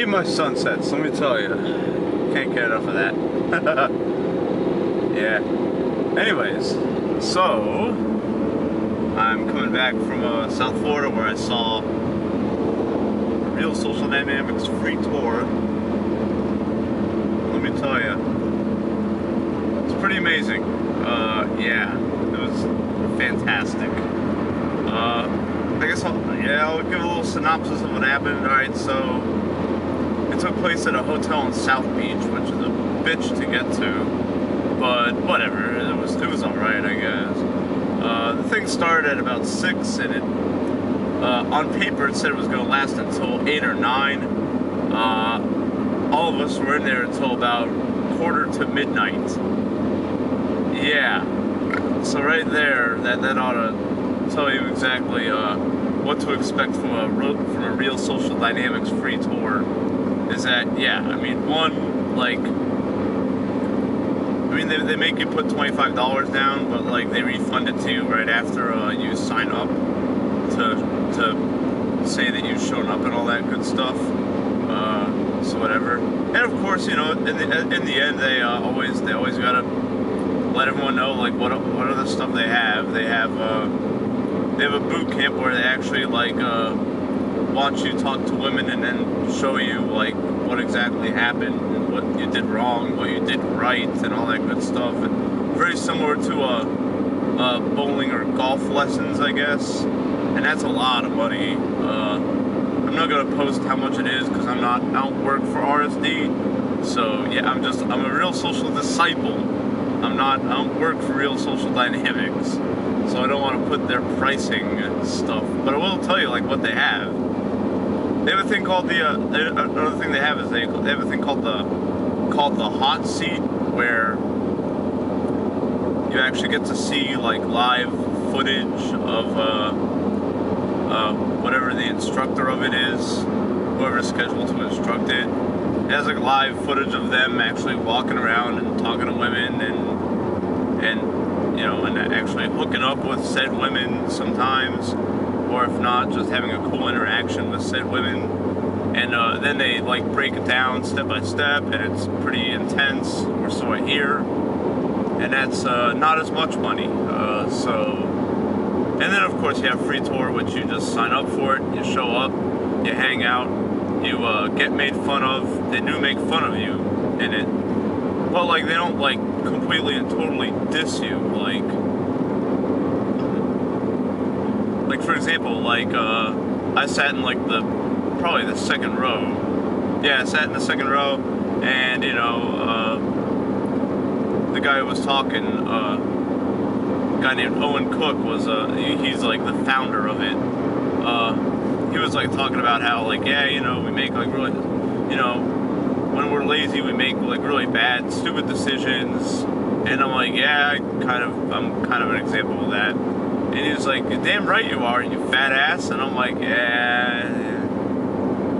need my sunsets, let me tell you. Can't get enough of that. Yeah. Anyways, so I'm coming back from South Florida where I saw a Real Social Dynamics free tour. Let me tell you, it's pretty amazing. Yeah, it was fantastic. I guess I'll give a little synopsis of what happened. Alright, so it took place at a hotel in South Beach, which is a bitch to get to, but whatever, it was alright, I guess. The thing started at about 6, and it, on paper it said it was going to last until 8 or 9. All of us were in there until about quarter to midnight. Yeah, so right there, that ought to tell you exactly what to expect from a Real Social Dynamics free tour. Is that, yeah, I mean, one, like, they make you put $25 down, but like they refund it to you right after you sign up to say that you've shown up and all that good stuff. So whatever. And of course, you know, in the end, they always gotta let everyone know like what other stuff they have. They have a boot camp where they actually like watch you talk to women and then show you like what exactly happened, and what you did wrong, what you did right, and all that good stuff. And very similar to bowling or golf lessons, I guess. And that's a lot of money. I'm not gonna post how much it is because I don't work for RSD. So yeah, I'm a Real Social disciple. I don't work for Real Social Dynamics, so I don't want to put their pricing and stuff. But I will tell you like what they have. They have a thing called another thing they have is they have a thing called the hot seat, where you actually get to see like live footage of whatever the instructor of it is, whoever's scheduled to instruct it. It has like live footage of them actually walking around and talking to women and you know, and actually hooking up with said women sometimes, or if not, just having a cool interaction with said women. And then they like break it down step by step, and it's pretty intense, or so I hear. And that's not as much money. And then of course you have free tour, which you just sign up for it, you show up, you hang out, you get made fun of. They do make fun of you in it, but like they don't like completely and totally diss you. Like for example, like I sat in like probably the second row. Yeah, I sat in the second row, and you know, the guy who was talking, a guy named Owen Cook was he's like the founder of it. He was like talking about how like, yeah, you know, we make like really, you know, when we're lazy we make like really bad, stupid decisions. And I'm like, yeah, I'm kind of an example of that. And he was like, damn right you are, you fat ass. And I'm like, yeah.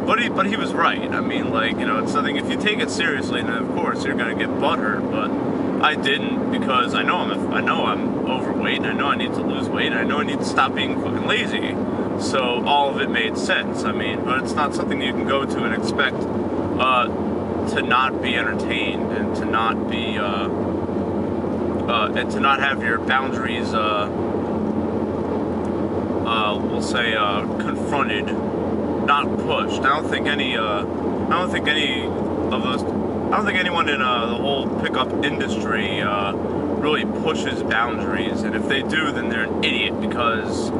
But he was right. I mean, like, you know, it's something, if you take it seriously, then of course you're gonna get butthurt. But I didn't, because I know I'm overweight, and I know I need to lose weight, and I know I need to stop being fucking lazy. So all of it made sense. I mean, but it's not something you can go to and expect to not be entertained, and to not be and to not have your boundaries we'll say confronted, not pushed. I don't think anyone in the whole pickup industry really pushes boundaries, and if they do, then they're an idiot, because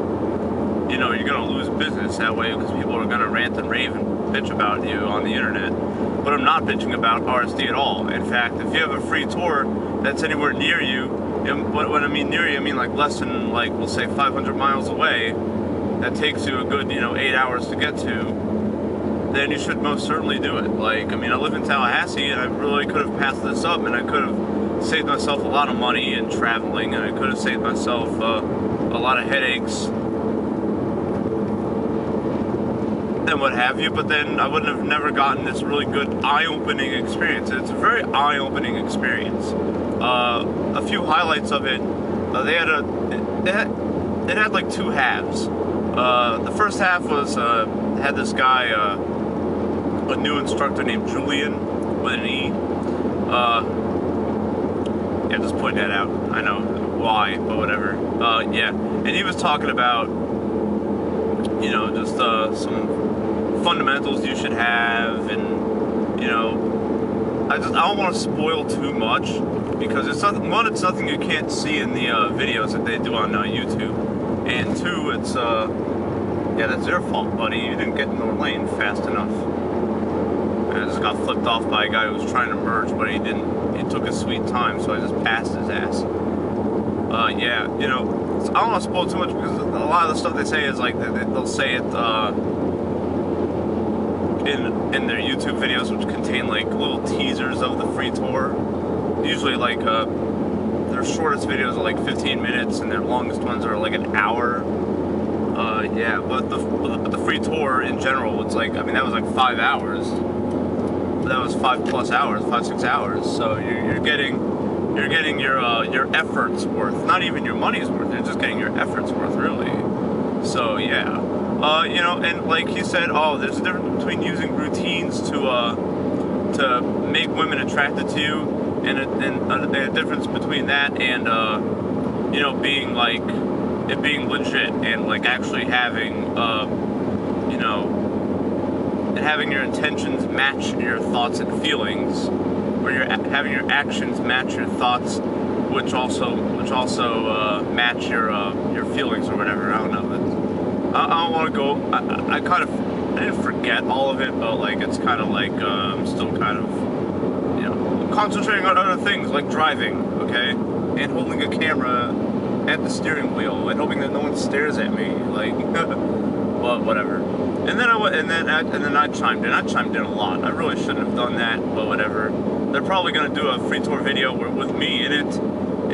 you know you're gonna lose business that way, because people are gonna rant and rave and bitch about you on the internet. But I'm not bitching about RSD at all. In fact, if you have a free tour that's anywhere near you, and when I mean near you, I mean like less than, like, we'll say 500 miles away, that takes you a good, you know, 8 hours to get to, then you should most certainly do it. Like, I mean, I live in Tallahassee, and I really could have passed this up, and I could have saved myself a lot of money in traveling, and I could have saved myself a lot of headaches and what have you, but then I wouldn't have never gotten this really good eye-opening experience. It's a very eye-opening experience. A few highlights of it, it had like two halves. The first half was had this guy a new instructor named Julian with an E. Yeah, just point that out. I know why, but whatever. Yeah, and he was talking about, you know, just some fundamentals you should have, and you know, I don't want to spoil too much because it's not, one, it's nothing you can't see in the videos that they do on YouTube, and two, it's yeah, that's your fault, buddy. You didn't get in the lane fast enough. I just got flipped off by a guy who was trying to merge, but he didn't. He took his sweet time, so I just passed his ass. Yeah, you know, I don't want to spoil too much because a lot of the stuff they say is like they'll say it in their YouTube videos, which contain like little teasers of the free tour. Usually, like their shortest videos are like 15 minutes, and their longest ones are like an hour. Yeah, but the free tour in general, it's like, I mean, that was like 5 hours. That was 5+ hours, 5-6 hours. So you're getting your efforts worth, not even your money's worth. You're just getting your efforts worth, really. So yeah, you know, and like he said, oh, there's a difference between using routines to make women attracted to you, and a difference between that and you know, being like it being legit and like actually having you know, and having your intentions match your thoughts and feelings, or having your actions match your thoughts, which also match your feelings or whatever. I don't know. I don't want to go. I didn't forget all of it, but like it's kind of like I'm still kind of, you know, concentrating on other things like driving, okay, and holding a camera at the steering wheel and hoping that no one stares at me, like, well, whatever. And then I chimed in. I chimed in a lot. I really shouldn't have done that, but whatever. They're probably gonna do a free tour video with me in it,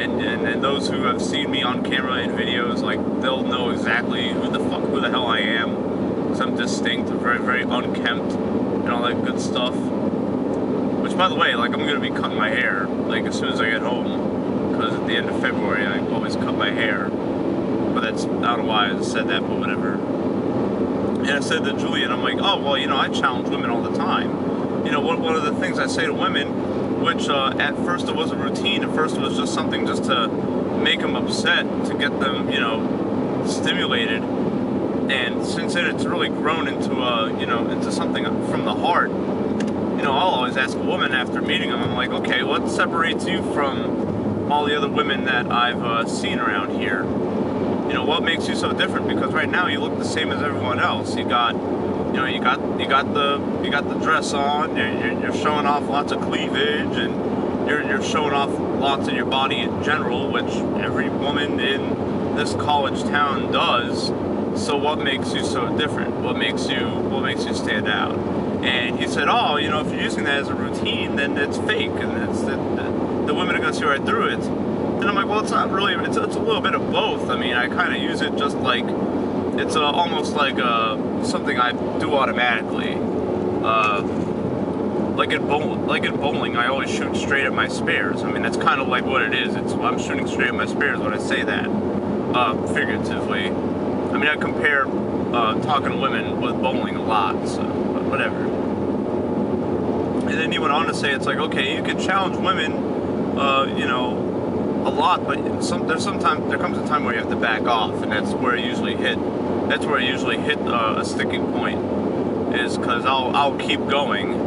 and those who have seen me on camera in videos, like, they'll know exactly who the hell I am, because I'm distinct, very, very unkempt, and all that good stuff. Which, by the way, like, I'm gonna be cutting my hair, like, as soon as I get home. Because at the end of February, I always cut my hair. But that's, I don't know why I said that, but whatever. And I said to Julian, I'm like, oh, well, you know, I challenge women all the time. You know, one of the things I say to women, which at first it was a routine, at first it was just something just to make them upset, to get them, you know, stimulated. And since then it's really grown into, you know, into something from the heart. You know, I'll always ask a woman after meeting them, I'm like, okay, what separates you from all the other women that I've seen around here? You know, what makes you so different? Because right now you look the same as everyone else. You got, you know, you got the dress on. You're showing off lots of cleavage, and you're showing off lots of your body in general, which every woman in this college town does. So what makes you so different? What makes you stand out? And he said, oh, you know, if you're using that as a routine, then it's fake, and it's the women are gonna see right through it. And I'm like, well, it's not really. It's a little bit of both. I mean, I kind of use it just like it's almost like something I do automatically. Like in bowling, I always shoot straight at my spares. I mean, that's kind of like what it is. I'm shooting straight at my spares when I say that, figuratively. I mean, I compare talking to women with bowling a lot, so but whatever. And then he went on to say, it's like, okay, you can challenge women, you know, a lot, but there comes a time where you have to back off, and that's where I usually hit a sticking point, is because I'll keep going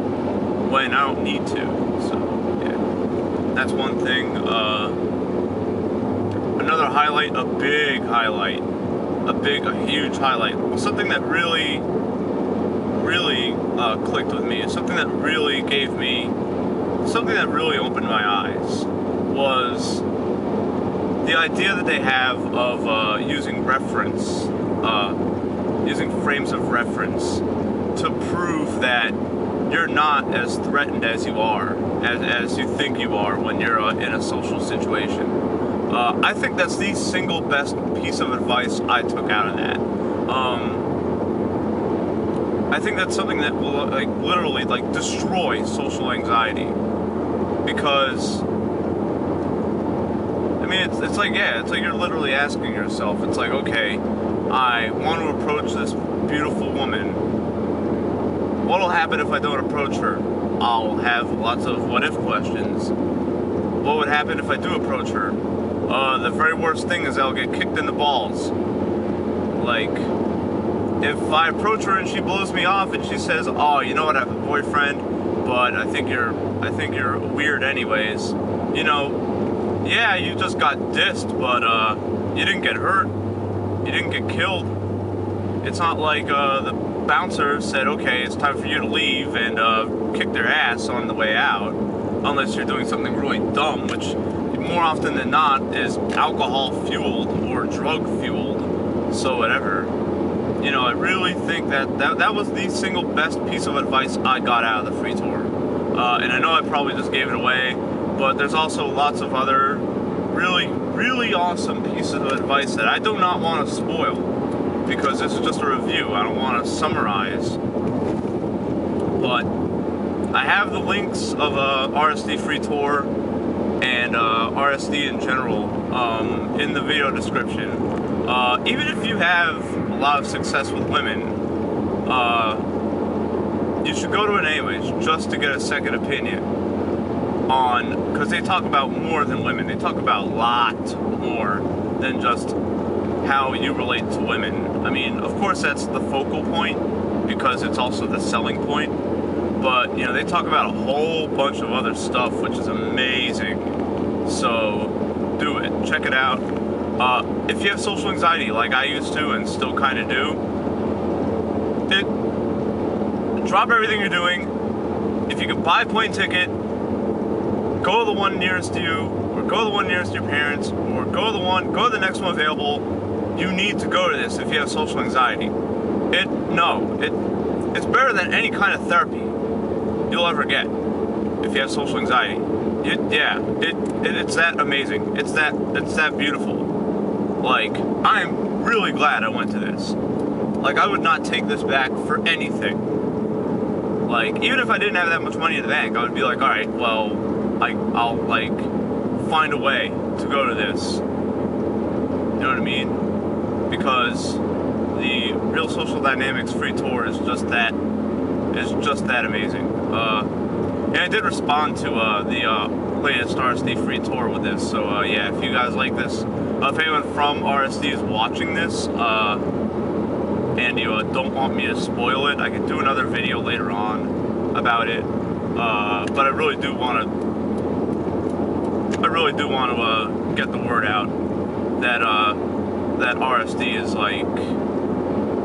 when I don't need to. So yeah, that's one thing. Another highlight, a huge highlight, something that really clicked with me, something that really opened my eyes, was the idea that they have of using frames of reference to prove that you're not as threatened as you are, as you think you are when you're in a social situation. I think that's the single best piece of advice I took out of that. I think that's something that will like literally like destroy social anxiety, because I mean it's like, yeah, it's like you're literally asking yourself, it's like, okay, I want to approach this beautiful woman. what'll happen if I don't approach her? I'll have lots of what-if questions. What would happen if I do approach her? The very worst thing is I'll get kicked in the balls. Like, if I approach her and she blows me off and she says, "Oh, you know what? I have a boyfriend, but I think you're weird anyways." You know, yeah, you just got dissed, but you didn't get hurt. You didn't get killed. It's not like the bouncer said, "Okay, it's time for you to leave," and kick their ass on the way out, unless you're doing something really dumb, which more often than not is alcohol fueled or drug fueled. So whatever. You know, I really think that was the single best piece of advice I got out of the free tour. And I know I probably just gave it away, but there's also lots of other really, really awesome pieces of advice that I do not want to spoil, because this is just a review. I don't want to summarize. But I have the links of RSD free tour and RSD in general in the video description. Even if you have a lot of success with women, you should go to it anyways, just to get a second opinion on, because they talk about more than women. They talk about a lot more than just how you relate to women. I mean, of course that's the focal point, because it's also the selling point, but you know, they talk about a whole bunch of other stuff, which is amazing. So do it, check it out. If you have social anxiety like I used to and still kind of do, drop everything you're doing. If you can buy a plane ticket, go to the one nearest to you, or go to the one nearest to your parents, or go to the next one available. You need to go to this if you have social anxiety. It's better than any kind of therapy you'll ever get if you have social anxiety. It's that amazing. It's that beautiful. Like, I'm really glad I went to this. Like, I would not take this back for anything. Like, even if I didn't have that much money in the bank, I would be like, alright, well, I'll, like, find a way to go to this. You know what I mean? Because the Real Social Dynamics free tour is just that amazing. And I did respond to the latest RSD free tour with this, so yeah, if you guys like this, if anyone from RSD is watching this, and you don't want me to spoil it, I could do another video later on about it, but I really do want to get the word out that that RSD is like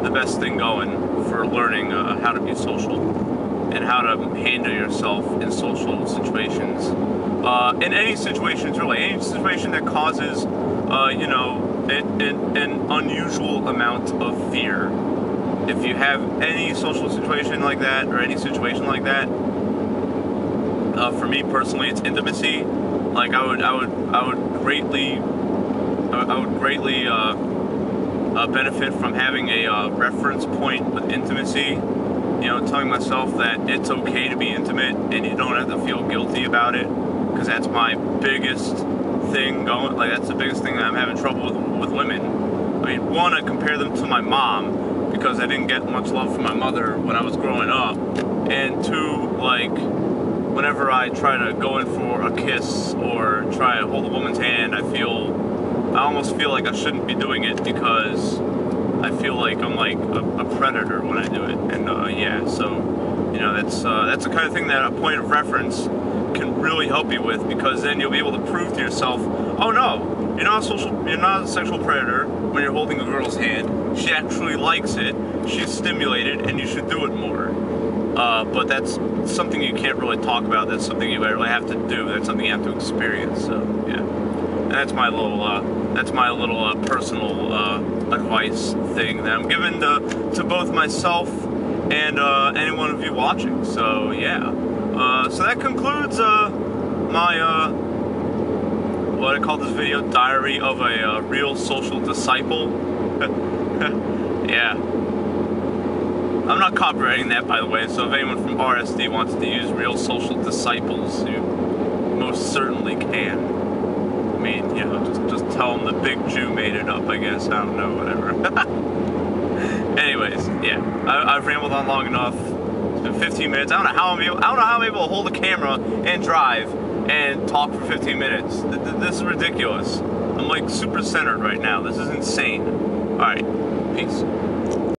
the best thing going for learning how to be social and how to handle yourself in social situations. In any situations, really, any situation that causes, you know, an unusual amount of fear. If you have any social situation like that, or any situation like that, for me personally, it's intimacy. Like, I would greatly benefit from having a reference point with intimacy. You know, telling myself that it's okay to be intimate and you don't have to feel guilty about it, because that's my biggest thing going. Like, that's the biggest thing that I'm having trouble with women. I mean, one, I compare them to my mom because I didn't get much love from my mother when I was growing up, and two, like, whenever I try to go in for a kiss or try to hold a woman's hand, I almost feel like I shouldn't be doing it, because I feel like I'm like a predator when I do it. And yeah, so, you know, that's the kind of thing that a point of reference can really help you with, because then you'll be able to prove to yourself, oh no, you're not a sexual predator when you're holding a girl's hand. She actually likes it, she's stimulated, and you should do it more. But that's something you can't really talk about. That's something you really have to do. That's something you have to experience. So yeah, and that's my little personal advice thing that I'm giving to both myself and any one of you watching. So yeah, so that concludes my what I call this video, Diary of a Real Social Disciple. Yeah. I'm not copywriting that, by the way, so if anyone from RSD wants to use Real Social Disciples, you most certainly can. I mean, you know, just tell them the big Jew made it up, I guess. I don't know, whatever. Anyways, yeah, I've rambled on long enough. It's been 15 minutes. I don't know how I'm able to hold a camera and drive and talk for 15 minutes. This is ridiculous. I'm like super centered right now. This is insane. All right, peace.